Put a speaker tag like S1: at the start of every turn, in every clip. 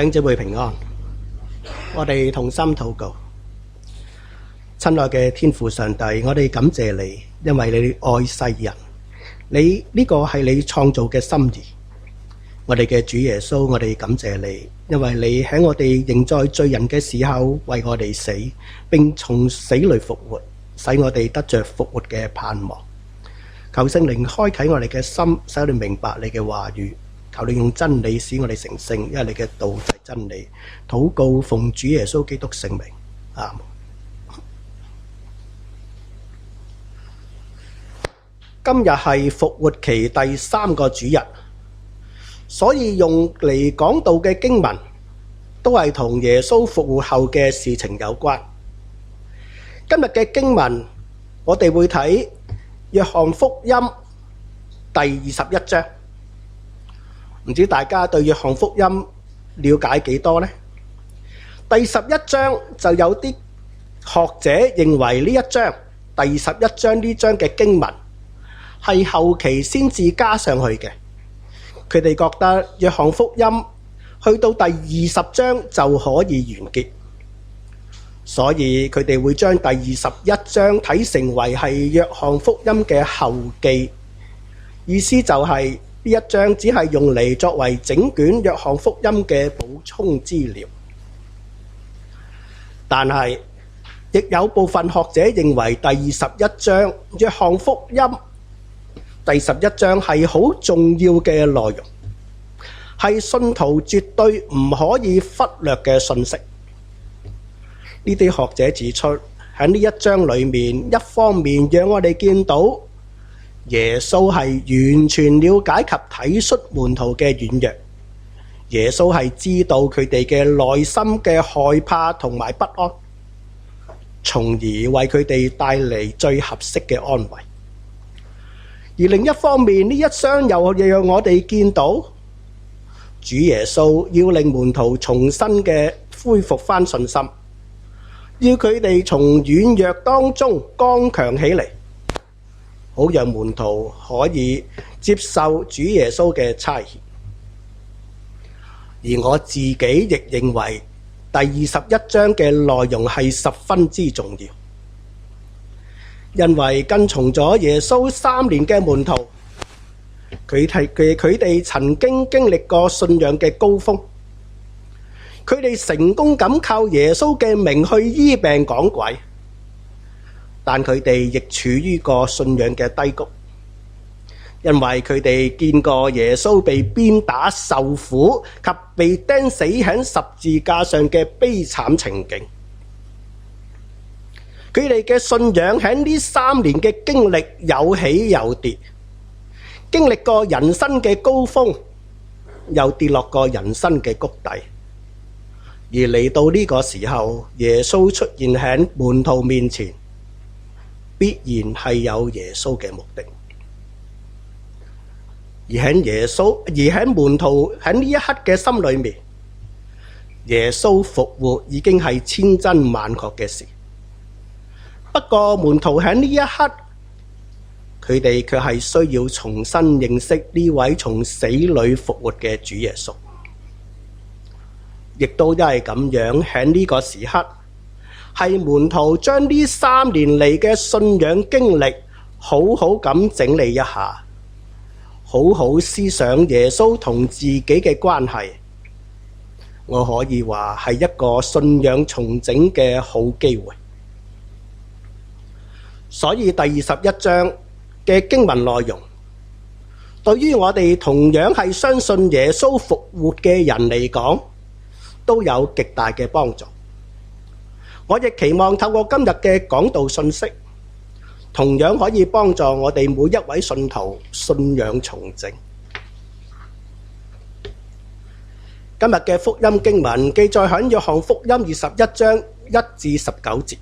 S1: 弟兄姊妹平安，我哋同心禱告。親愛嘅天父上帝，我哋感謝你，因為你愛世人，你呢個係你創造嘅心意。我哋嘅主耶穌，我哋感謝你，因為你喺我哋仍在罪人嘅時候為我哋死，並從死裏復活，使我哋得着復活嘅盼望。求聖靈開啟我哋嘅心，使我哋明白你嘅話語。求你用真理使我哋成聖，因為你嘅道就係真理。禱告奉主耶穌基督聖名，阿們。今日係復活期第3個主日，所以用嚟講道嘅經文都係同耶穌復活後嘅事情有關。今日嘅經文我哋會睇約翰福音第21章。唔知大家對約翰福音了解幾多呢？第11章就有啲學者認為呢一章第11章呢章嘅經文係後期先至加上去嘅。佢哋覺得約翰福音去到第20章就可以完結，所以佢哋會將第21章睇成為係約翰福音嘅後記，意思就係呢一章只係用嚟作為整卷約翰福音嘅補充資料。但係亦有部分學者認為第21章約翰福音第11章係好重要嘅內容，係信徒絕對唔可以忽略嘅信息。呢啲學者指出，喺呢一章裏面，一方面讓我哋見到耶穌係完全了解及體恤門徒嘅軟弱，耶穌係知道佢哋嘅內心嘅害怕同埋不安，從而為佢哋帶嚟最合適嘅安慰。而另一方面，呢一章又讓我哋見到主耶穌要令門徒重新嘅恢復返信心，要佢哋從軟弱當中剛強起嚟，好讓門徒可以接受主耶穌嘅差遣。而我自己亦認為第21章嘅內容係十分之重要，因為跟從咗耶穌3年嘅門徒，佢哋曾經經歷過信仰嘅高峰，佢哋成功咁靠耶穌嘅名去醫病趕鬼，但佢哋亦處於個信仰嘅低谷，因為佢哋見過耶穌被鞭打受苦及被釘死喺十字架上嘅悲慘情景。佢哋嘅信仰喺呢3年嘅經歷有起有跌，經歷過人生嘅高峰，又跌落過人生嘅谷底。而嚟到呢個時候，耶穌出現喺門徒面前，必然係有耶穌嘅目的。而喺門徒喺呢一刻嘅心裏面，耶穌復活已經係千真萬確嘅事。不過門徒喺呢一刻，佢哋卻係需要重新認識呢位從死裏復活嘅主耶穌。亦都因為咁樣，喺呢個時刻，係門徒將呢3年嚟嘅信仰經歷好好咁整理一下，好好思想耶穌同自己嘅關係。我可以話係一個信仰重整嘅好機會。所以第21章嘅經文內容，對於我哋同樣係相信耶穌復活嘅人嚟講，都有極大嘅幫助。我亦期望透過今日嘅講道信息，同樣可以幫助我哋每一位信徒信仰重整。今日嘅福音經文記載喺約翰福音21章1至19節。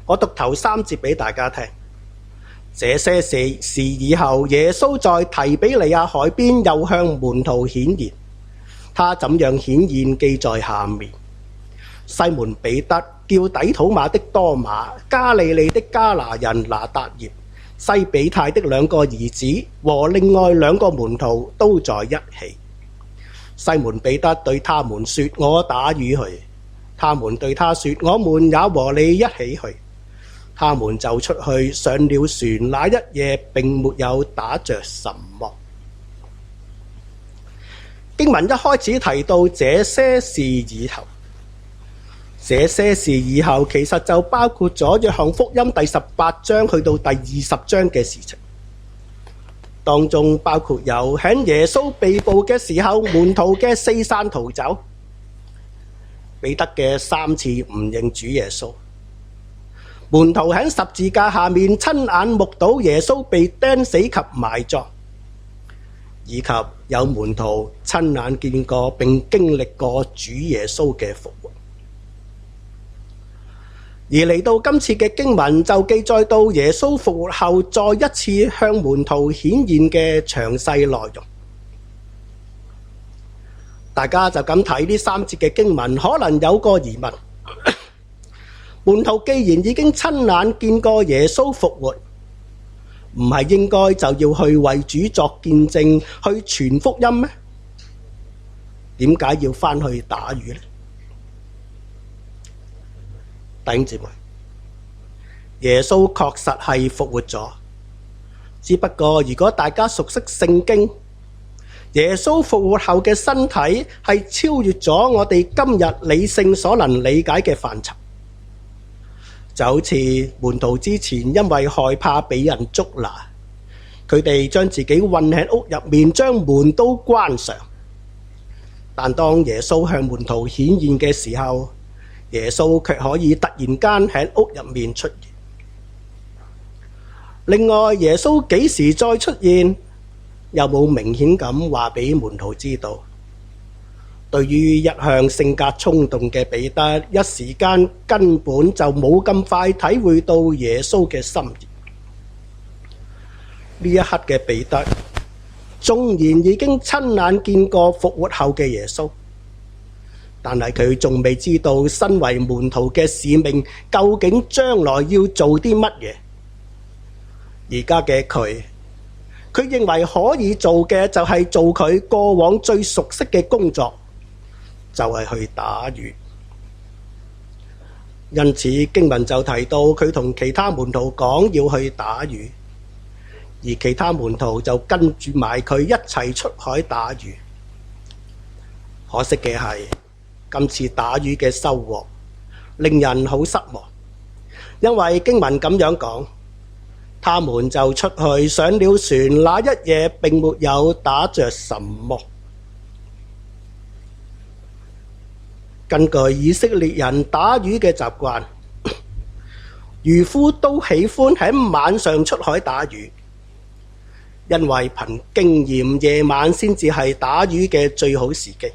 S1: 我讀頭3節俾大家聽。這些事以後，耶穌在提比利亞海邊又向門徒顯現。他怎樣顯現記在下面。西門彼得、叫底土馬的多馬、加利利的迦拿人拿達業、西比泰的2個兒子和另外2個門徒都在一起。西門彼得對他們說：我打魚去。他們對他說：我們也和你一起去。他們就出去上了船，那一夜並沒有打着什麼。經文一開始提到這些事以後，這些事以後其實就包括咗約翰福音第18章去到第20章嘅事情，當中包括有喺耶穌被捕嘅時候，門徒嘅四散逃走，彼得嘅3次唔認主耶穌，門徒喺十字架下面親眼目睹耶穌被釘死及埋葬，以及有門徒親眼見過並經歷過主耶穌嘅復活。而嚟到今次嘅經文就記載到耶穌復活後再一次向門徒顯現嘅詳細內容。大家就咁睇呢3節嘅經文，可能有個疑問：門徒既然已經親眼見過耶穌復活，唔係應該就要去為主作見證，去傳福音咩？點解要返去打魚呢？弟兄姊妹，耶穌確實係復活咗，只不過如果大家熟悉聖經，耶穌復活後嘅身體係超越咗我哋今日理性所能理解嘅範疇，就好似門徒之前因為害怕俾人捉拿，佢哋將自己困喺屋入面，將門都關上。但當耶穌向門徒顯現嘅時候，耶穌卻可以突然間喺屋入面出現。另外，耶穌幾時再出現，有冇明顯咁話俾門徒知道？對於一向性格衝動嘅彼得，一時間根本就冇咁快體會到耶穌嘅心意。呢一刻嘅彼得，縱然已經親眼見過復活後嘅耶穌，但係佢仲未知道身為門徒嘅使命究竟將來要做啲乜嘢。而家嘅佢認為可以做嘅就係做佢過往最熟悉嘅工作，就係去打魚。因此經文就提到佢同其他門徒講要去打魚，而其他門徒就跟住埋佢一齊出海打魚。可惜嘅係，今次打魚嘅收穫令人好失望，因為經文咁樣講，他們就出去上了船，那一夜並沒有打着什麼。根據以色列人打魚嘅習慣，漁夫都喜歡喺晚上出海打魚，因為憑經驗，夜晚先至係打魚嘅最好時機。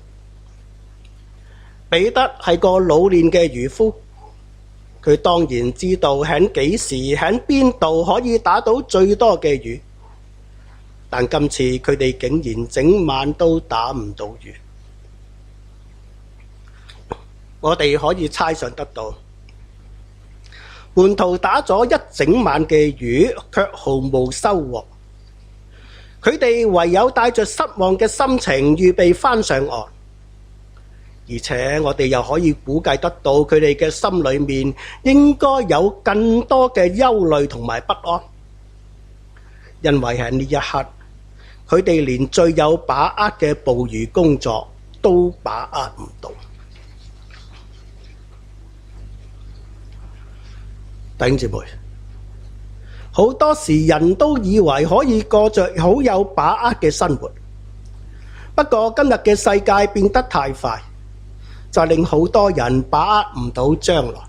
S1: 彼得係個老練嘅漁夫，佢當然知道喺幾時喺邊度可以打到最多嘅魚，但今次佢哋竟然整晚都打唔到魚。我哋可以猜想得到，門徒打咗一整晚嘅魚，卻毫無收穫。佢哋唯有帶着失望嘅心情預備返上岸，而且我哋又可以估計得到佢哋嘅心裏面應該有更多嘅憂慮同埋不安，因為喺呢一刻，佢哋連最有把握嘅捕魚工作都把握唔到。弟兄姊妹，好多時人都以為可以過着好有把握嘅生活，不過今日嘅世界變得太快，就令好多人把握唔到將來。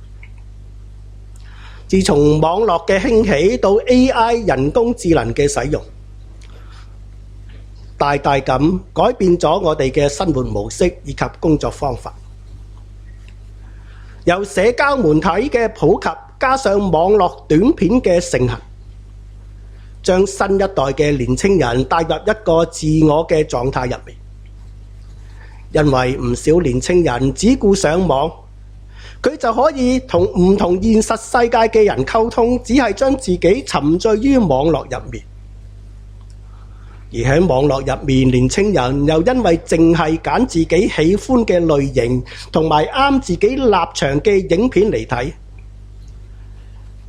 S1: 自從網絡嘅興起到 AI 人工智能嘅使用，大大咁改變咗我哋嘅生活模式以及工作方法。由社交媒體嘅普及，加上網絡短片嘅盛行，將新一代嘅年青人帶入一個自我嘅狀態入面。因為唔少年青人只顧上網，佢就可以同唔同現實世界嘅人溝通，只係將自己沉醉於網絡入面。而而喺網絡入面，年青人又因為淨係揀自己喜歡嘅類型同埋啱自己立場嘅影片嚟睇，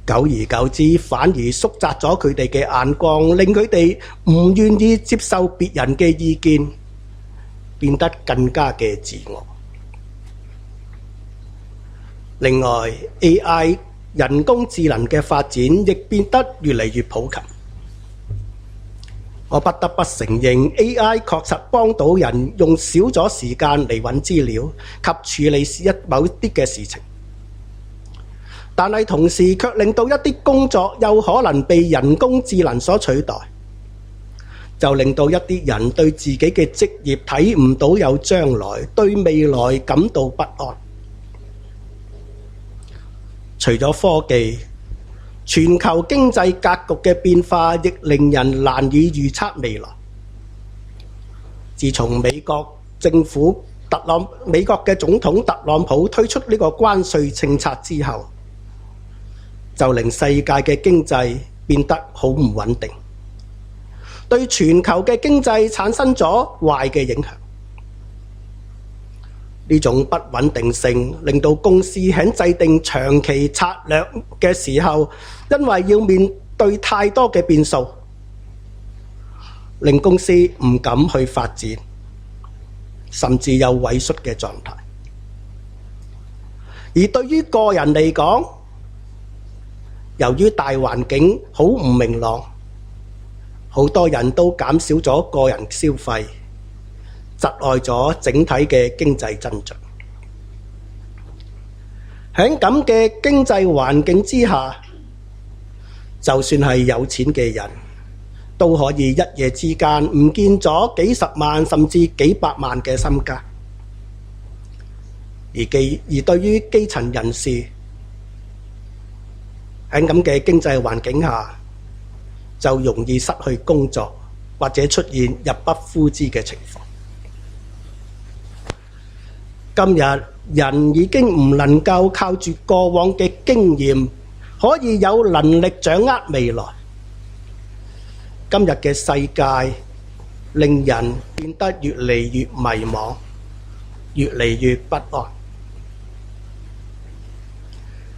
S1: 久而久之反而縮窄咗佢哋嘅眼光，令佢哋唔願意接受別人嘅意見，變得更加嘅自我。另外 ，AI 人工智能嘅發展亦變得越嚟越普及。我不得不承認 AI 確實幫到人用少咗時間嚟揾資料及處理某啲嘅事情，但係同時卻令到一啲工作有可能被人工智能所取代，就令到一啲人對自己嘅職業睇唔到有將來，對未來感到不安。除咗科技，全球經濟格局嘅變化亦令人難以預測未來。自從美國嘅總統特朗普推出呢個關稅政策之後，就令世界嘅經濟變得好唔穩定，對全球嘅經濟產生咗壞嘅影響。呢種不穩定性令到公司喺制定長期策略嘅時候，因為要面對太多嘅變數，令公司唔敢去發展，甚至有萎縮嘅狀態。而對於個人嚟講，由於大環境好唔明朗，好多人都減少咗個人消費，窒礙咗整體嘅經濟增長。喺咁嘅經濟環境之下，就算係有錢嘅人，都可以一夜之間唔見咗幾十萬甚至幾百萬嘅身家。而對於基層人士，喺咁嘅經濟環境下，就容易失去工作，或者出現入不敷支嘅情況。今日人已經唔能夠靠住過往嘅經驗，可以有能力掌握未來。今日嘅世界令人變得越嚟越迷茫，越嚟越不安。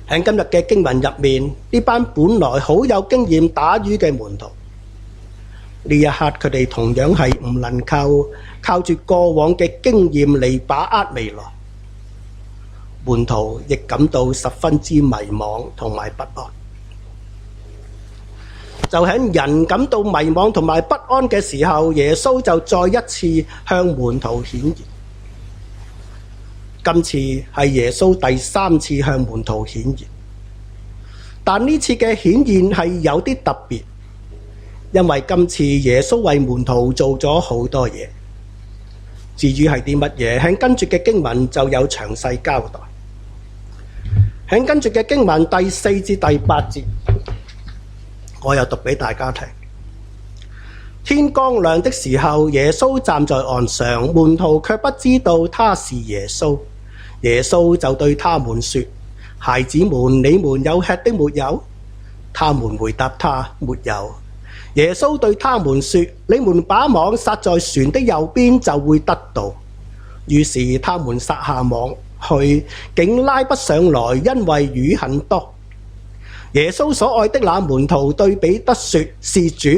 S1: 喺今日嘅經文入面，呢班本來好有經驗打魚嘅門徒，呢一刻佢哋同樣係唔能夠靠住過往嘅經驗嚟把握未來。門徒亦感到十分之迷茫同埋不安。就喺人感到迷茫同埋不安嘅時候，耶穌就再一次向門徒顯現。今次係耶穌第3次向門徒顯現，但呢次嘅顯現係有啲特別，因為今次耶穌為門徒做咗好多嘢。至於係啲乜嘢，喺跟住嘅經文就有詳細交代。喺跟住嘅經文第4至第8節，我又讀俾大家聽。天剛亮的時候，耶穌站在岸上，門徒卻不知道他是耶穌。耶穌就對他們說：孩子們，你們有吃的沒有？他們回答他：沒有。耶穌對他們說：你們把網撒在船的右邊，就會得到。於是他們撒下網去，竟拉不上來，因為魚很多。耶穌所愛的那門徒對彼得說：是主。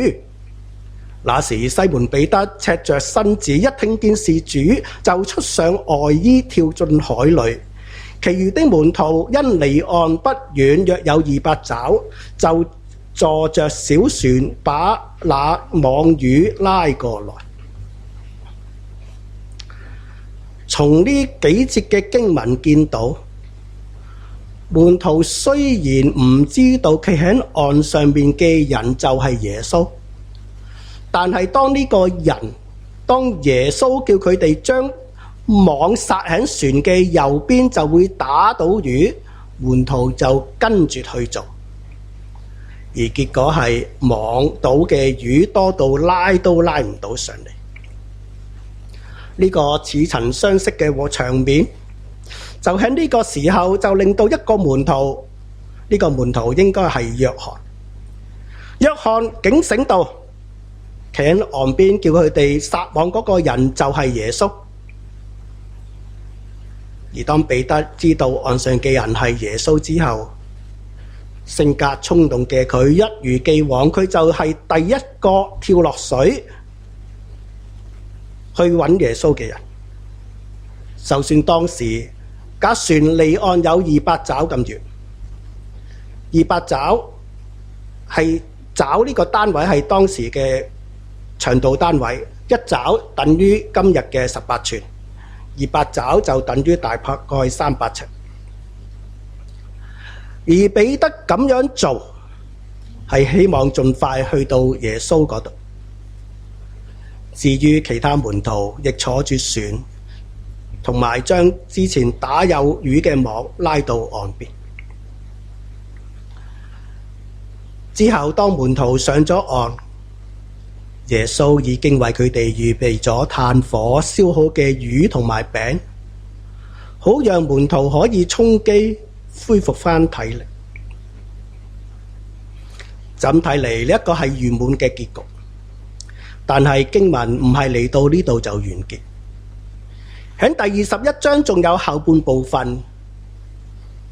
S1: 那時西門彼得赤着身子，一聽見是主，就出上外衣跳進海裏。其餘的門徒因離岸不遠，約有200肘，就坐着小船把那網魚拉過來。從呢幾節嘅經文見到，門徒雖然唔知道企喺岸上面嘅人就係耶穌，但係當呢個人，當耶穌叫佢哋將網撒喺船嘅右邊就會打到魚，門徒就跟住去做，而結果係網到嘅魚多到拉都拉唔到上嚟。呢個似曾相識嘅場面，就喺呢個時候就令到一個門徒，呢個門徒應該係約翰。約翰警醒到，企喺岸邊叫佢哋撒網嗰個人就係耶穌。而當彼得知道岸上嘅人係耶穌之後，性格衝動嘅佢一如既往，佢就係第一個跳落水去揾耶穌嘅人。就算當時架船離岸有200肘咁遠，200肘係肘呢個單位係當時嘅長度單位，一肘等於今日嘅18寸，200肘就等於大概300尺。而彼得咁樣做係希望盡快去到耶穌嗰度。至於其他門徒亦坐住船，同埋將之前打有魚嘅網拉到岸邊。之後當門徒上咗岸，耶穌已經為佢哋預備咗炭火燒好嘅魚同埋餅，好讓門徒可以充飢恢復返體力。咁睇嚟呢一個係圓滿嘅結局，但係經文唔係嚟到呢度就完結。喺第21章仲有後半部分，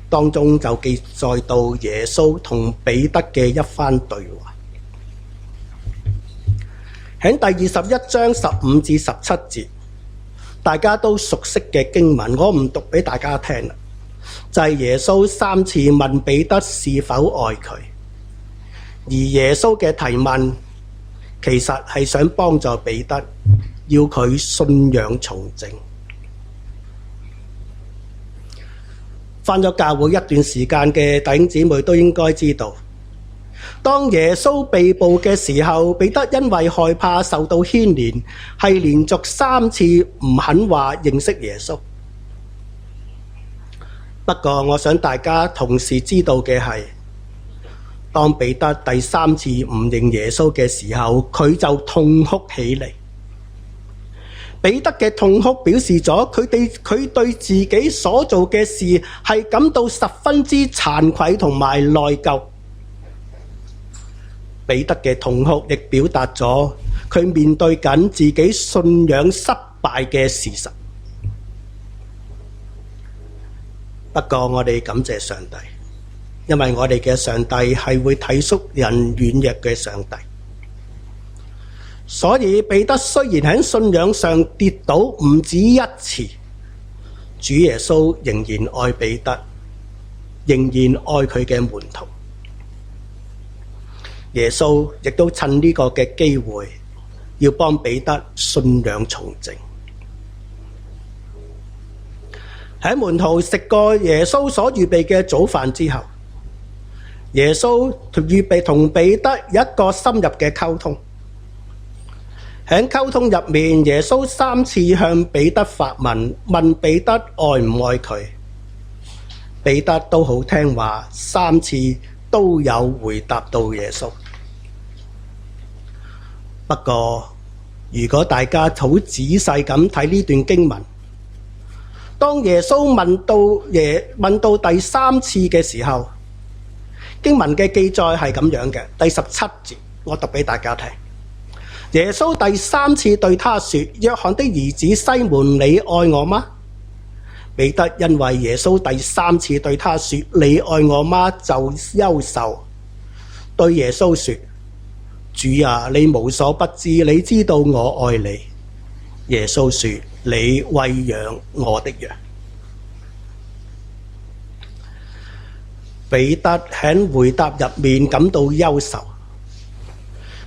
S1: 當中就記載到耶穌同彼得嘅一番對話。喺第21章15至17節，大家都熟悉嘅經文，我唔讀俾大家聽啦。就係耶穌3次問彼得是否愛佢，而耶穌嘅提問其實係想幫助彼得，要佢信仰重整。返咗教會一段時間嘅弟兄姊妹都應該知道，當耶穌被捕嘅時候，彼得因為害怕受到牽連，係連續3次唔肯話認識耶穌。不過我想大家同時知道嘅係，當彼得第3次唔認耶穌嘅時候，佢就痛哭起嚟。彼得嘅痛哭表示咗佢對自己所做嘅事係感到十分之慚愧同埋內疚。彼得嘅痛哭亦表達咗佢面對緊自己信仰失敗嘅事實。不過我哋感謝上帝，因為我哋嘅上帝係會體恤人軟弱嘅上帝。所以彼得雖然喺信仰上跌倒唔止一次，主耶穌仍然愛彼得，仍然愛佢嘅門徒。耶穌亦都趁呢個嘅機會，要幫彼得信仰重整。喺門徒食過耶穌所預備嘅早飯之後，耶穌預備同彼得有一個深入嘅溝通。喺溝通入面，耶穌3次向彼得發問，問彼得愛唔愛佢。彼得都好聽話，3次都有回答到耶穌。不過，如果大家好仔細咁睇呢段經文，當耶穌問到第3次嘅時候，經文嘅記載係咁樣嘅，第17節，我讀俾大家聽。耶穌第3次對他說：約翰的兒子西門，你愛我嗎？彼得因為耶穌第3次對他說你愛我嗎，就憂愁，對耶穌說：主啊，你無所不知，你知道我愛你。耶穌說：你餵養我的羊。彼得喺回答入面感到憂愁。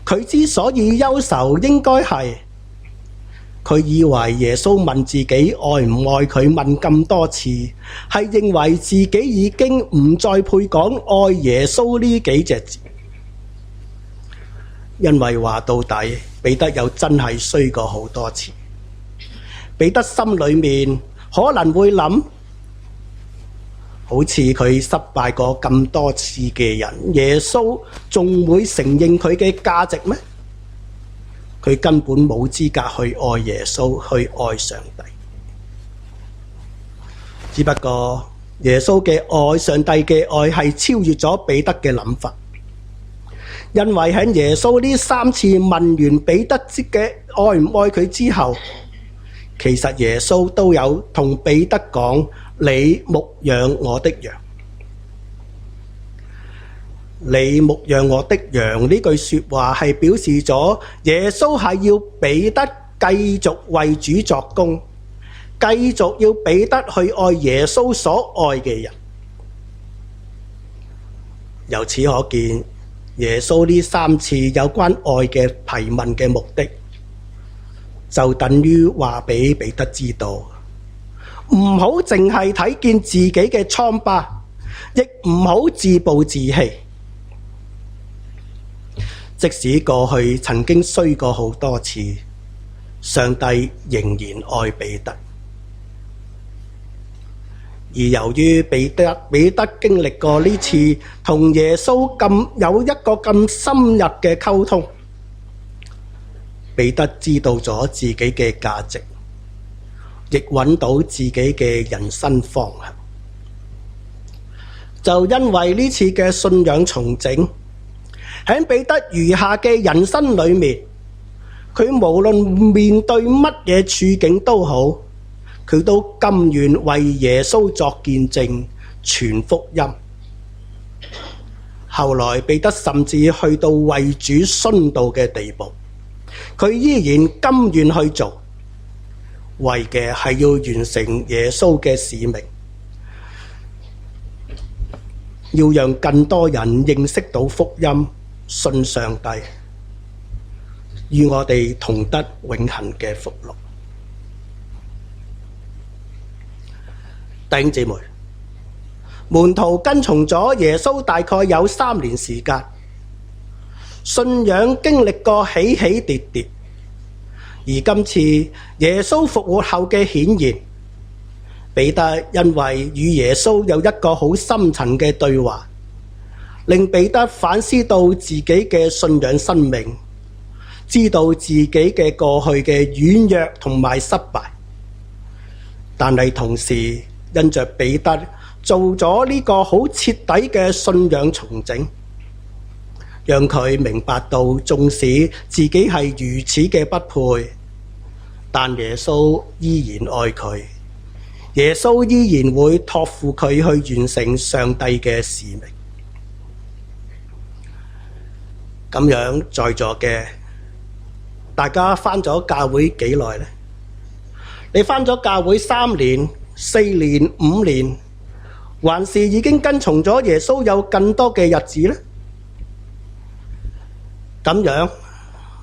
S1: 佢之所以憂愁，應該係佢以為耶穌問自己愛唔愛佢問咁多次，係認為自己已經唔再配講愛耶穌呢幾隻字。因為話到底，彼得又真係衰過好多次。彼得心裏面可能會諗，好似佢失敗過咁多次嘅人，耶穌仲會承認佢嘅價值咩？佢根本冇資格去愛耶穌，去愛上帝。只不過耶穌嘅愛，上帝嘅愛係超越咗彼得嘅諗法。因為喺耶穌呢3次問完彼得嘅愛唔愛佢之後，其實耶穌都有同彼得講：你牧養我的羊。你牧養我的羊呢句說話係表示咗耶穌係要彼得繼續為主作工，繼續要彼得去愛耶穌所愛嘅人。由此可見，耶穌呢3次有關愛嘅提問嘅目的，就等於話俾彼得知道，唔好淨係睇見自己嘅瘡疤，亦唔好自暴自棄。即使過去曾經衰過好多次，上帝仍然愛彼得。而由於彼得經歷過呢次同耶穌有一個咁深入嘅溝通，彼得知道咗自己嘅價值，亦揾到自己嘅人生方向。就因為呢次嘅信仰重整，喺彼得餘下嘅人生裏面，佢無論面對乜嘢處境都好，佢都甘願為耶穌作見證，傳福音。後來彼得甚至去到為主殉道嘅地步，佢依然甘願去做，為嘅係要完成耶穌嘅使命，要讓更多人認識到福音，信上帝，與我哋同得永恆嘅福樂。弟兄姊妹，門徒跟從咗耶穌大概有3年時間，信仰經歷過起起跌跌，而今次耶穌復活後嘅顯現，彼得因為與耶穌有一個好深層嘅對話，令彼得反思到自己嘅信仰生命，知道自己嘅過去嘅軟弱同埋失敗，但係同時因着彼得做咗呢個好徹底嘅信仰重整，讓佢明白到縱使自己係如此嘅不配，但耶穌依然愛佢，耶穌依然會託付佢去完成上帝嘅使命。咁樣在座嘅大家返咗教會幾耐呢？你返咗教會3年、4年、5年，還是已經跟從咗耶穌有更多嘅日子呢？咁樣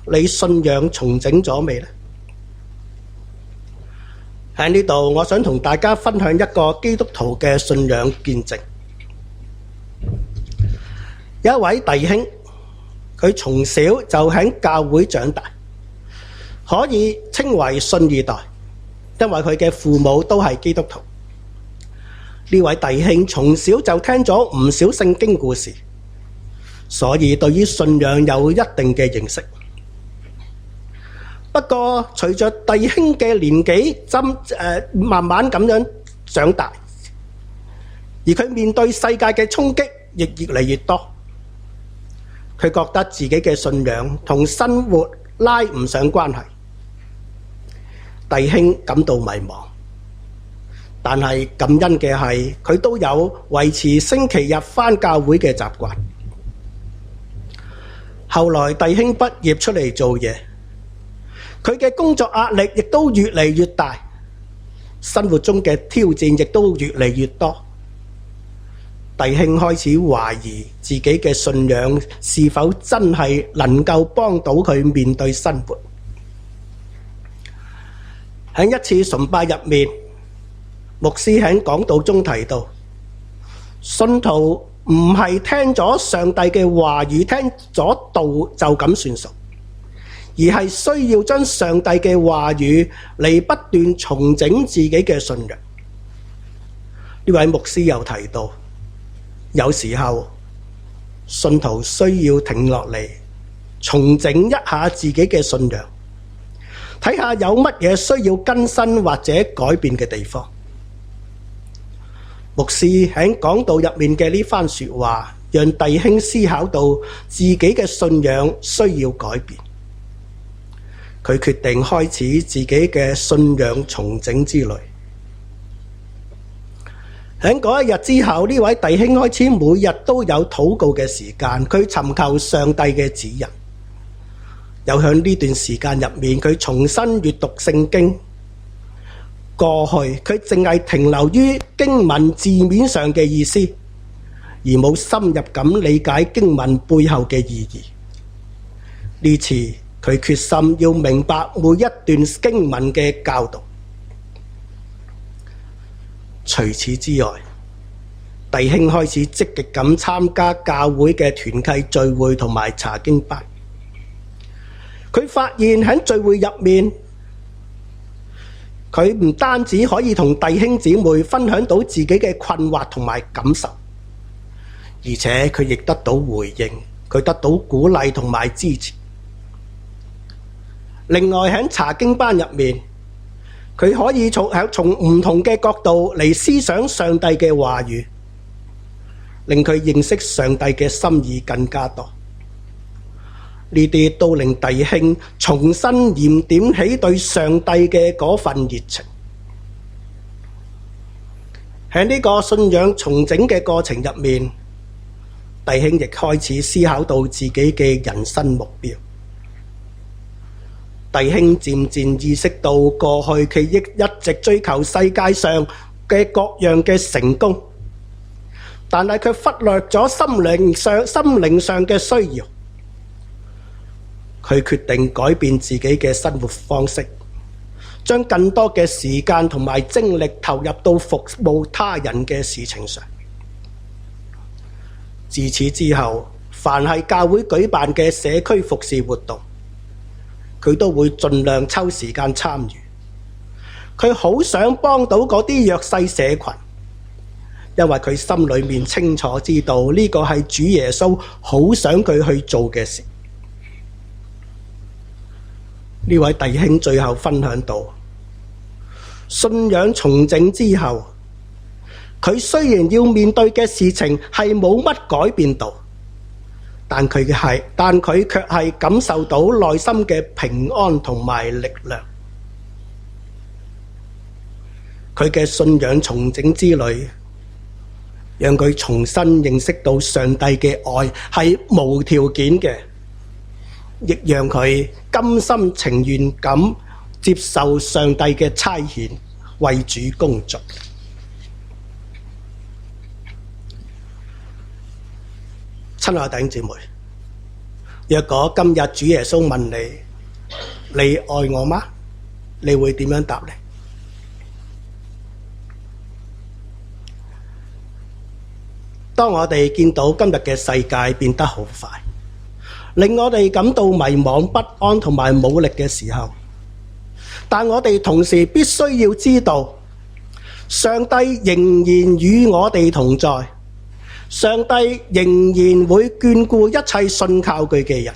S1: 你信仰重整咗未呢？喺呢度，我想同大家分享一個基督徒嘅信仰見證。有一位弟兄，佢從小就喺教會長大，可以稱為信二代，因為佢嘅父母都係基督徒。呢位弟兄從小就聽咗唔少聖經故事，所以對於信仰有一定嘅認識。不過隨着弟兄嘅年紀慢慢咁樣長大，而佢面對世界嘅衝擊亦越嚟越多，佢覺得自己嘅信仰同生活拉唔上關係。弟兄感到迷茫，但係感恩嘅係佢都有維持星期日返教會嘅習慣。後來弟兄畢業出嚟做嘢，佢嘅工作壓力亦都越嚟越大，生活中嘅挑戰亦都越嚟越多。弟兄開始懷疑自己嘅信仰是否真係能夠幫到佢面對生活。喺一次崇拜入面，牧師喺講道中提到，信徒唔係聽咗上帝嘅話語，聽咗道就咁算數，而係需要將上帝嘅話語嚟不斷重整自己嘅信仰。呢位牧師又提到，有時候信徒需要停落嚟，重整一下自己嘅信仰，睇下有乜嘢需要更新或者改變嘅地方。牧師喺講道入面嘅呢番說話，讓弟兄思考到自己嘅信仰需要改變。佢決定開始自己嘅信仰重整之旅。喺嗰一日之後，呢位弟兄開始每日都有禱告嘅時間，佢尋求上帝嘅指引。又喺呢段時間入面，佢重新閱讀聖經。過去佢淨係停留於經文字面上嘅意思，而冇深入咁理解經文背後嘅意義。呢次佢決心要明白每一段經文嘅教導。除此之外，弟兄開始積極咁參加教會嘅團契聚會同埋查經班。佢發現喺聚會入面，佢唔單止可以同弟兄姊妹分享到自己嘅困惑同埋感受，而且佢亦得到回應，佢得到鼓勵同埋支持。另外喺查經班入面，佢可以從唔同嘅角度嚟思想上帝嘅話語，令佢認識上帝嘅心意更加多。呢啲都令弟兄重新燃點起對上帝嘅嗰份熱情。喺呢個信仰重整嘅過程入面，弟兄亦開始思考到自己嘅人生目標。弟兄漸漸意識到過去佢一直追求世界上嘅各樣嘅成功，但係佢忽略咗心靈上嘅需要。佢決定改變自己嘅生活方式，將更多嘅時間同埋精力投入到服務他人嘅事情上。自此之後，凡係教會舉辦嘅社區服事活動，佢都會盡量抽時間參與。佢好想幫到嗰啲弱勢社群，因為佢心裏面清楚知道呢個係主耶穌好想佢去做嘅事。呢位弟兄最後分享到，信仰重整之後，佢雖然要面對嘅事情係冇乜改變到，但佢卻係感受到內心嘅平安同埋力量。佢嘅信仰重整之旅，讓佢重新認識到上帝嘅愛係無條件嘅，亦讓佢甘心情願咁接受上帝嘅差遣，為主工作。親愛弟兄姊妹，若果今日主耶穌問你，你愛我嗎？你會點樣答呢？當我哋見到今日嘅世界變得好快，令我哋感到迷惘不安同埋無力嘅時候，但我哋同時必須要知道，上帝仍然與我哋同在，上帝仍然會眷顧一切信靠佢嘅人。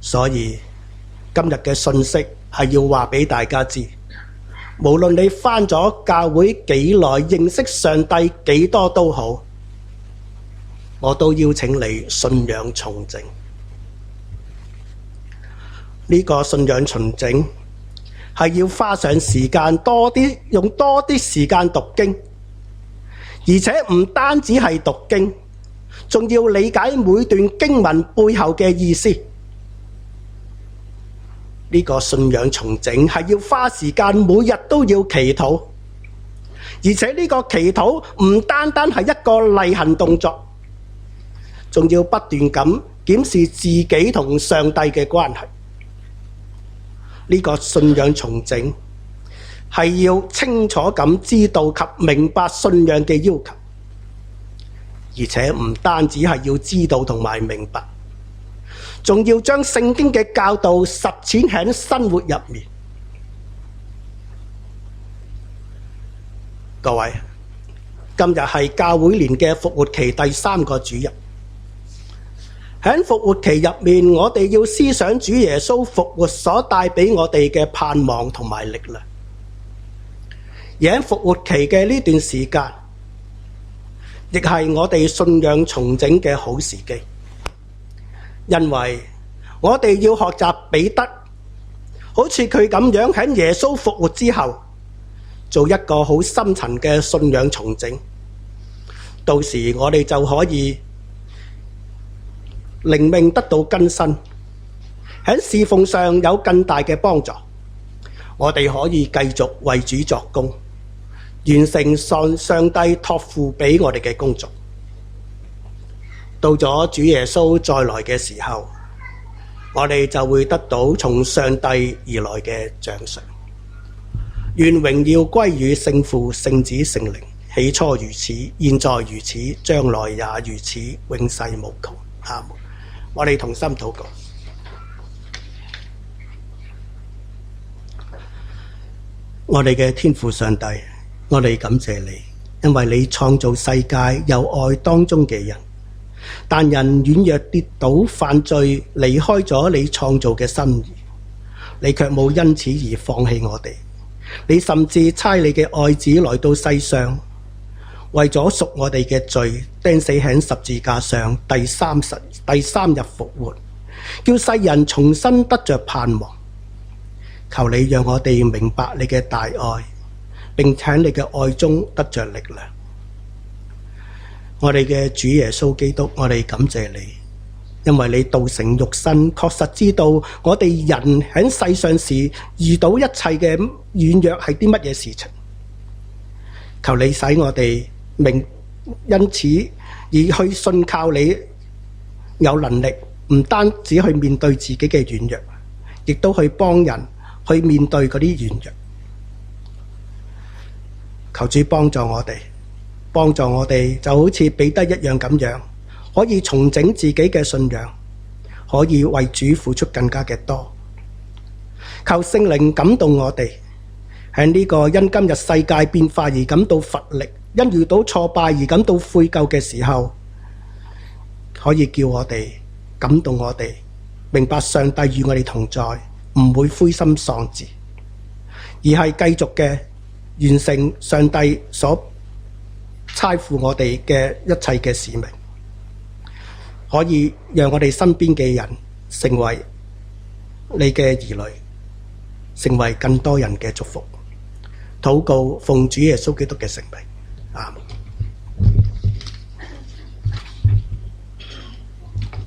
S1: 所以今日嘅信息係要話俾大家知，無論你返咗教會幾耐，認識上帝幾多都好，我都邀請你信仰重整。呢個信仰重整係要花上時間用多啲時間讀經，而且唔單止係讀經，仲要理解每段經文背後嘅意思。呢個信仰重整係要花時間，每日都要祈禱，而且呢個祈禱唔單單係一個例行動作，仲要不斷咁檢視自己同上帝嘅關係。呢個信仰重整係要清楚咁知道及明白信仰嘅要求，而且唔單止係要知道同埋明白，仲要將聖經嘅教導實踐喺生活入面。各位，今日係教會年嘅復活期第3個主日。喺復活期入面，我哋要思想主耶穌復活所帶俾我哋嘅盼望同埋力量。而喺復活期嘅呢段時間，亦係我哋信仰重整嘅好時機，因為我哋要學習彼得，好似佢咁樣喺耶穌復活之後，做一個好深層嘅信仰重整。到時我哋就可以靈命得到更新，喺侍奉上有更大嘅幫助。我哋可以繼續為主作工，完成上帝託付俾我哋嘅工作。到咗主耶穌再來嘅時候，我哋就會得到從上帝而來嘅獎賞。願榮耀歸於聖父、聖子、聖靈，起初如此，現在如此，將來也如此，永世無窮。阿們。我哋同心禱告。我哋嘅天父上帝，我哋感謝你，因為你創造世界有愛當中嘅人，但人軟弱跌倒犯罪，離開咗你創造嘅心意，你卻冇因此而放棄我哋。你甚至差你嘅愛子來到世上，為咗贖我哋嘅罪，釘死喺十字架上，第三日復活，叫世人重新得着盼望。求你讓我哋明白你嘅大愛，並且喺你嘅愛中得着力量。我哋嘅主耶穌基督，我哋感謝你，因為你道成肉身，確實知道我哋人喺世上時遇到一切嘅軟弱係啲乜嘢事情。求你使我哋明，因此而去信靠你，有能力唔單止去面對自己嘅軟弱，亦都去幫人去面對嗰啲軟弱。求主幫助我哋就好似彼得一樣咁樣，可以重整自己嘅信仰，可以為主付出更加嘅多。求聖靈感動我哋，喺呢個因今日世界變化而感到乏力，因遇到挫敗而感到悔疚嘅時候，可以叫我哋感動我哋，明白上帝與我哋同在，唔會灰心喪志，而係繼續嘅完成上帝所差付我哋嘅一切嘅使命，可以讓我哋身邊嘅人成為你嘅兒女，成為更多人嘅祝福。禱告奉主耶穌基督嘅聖名，阿們。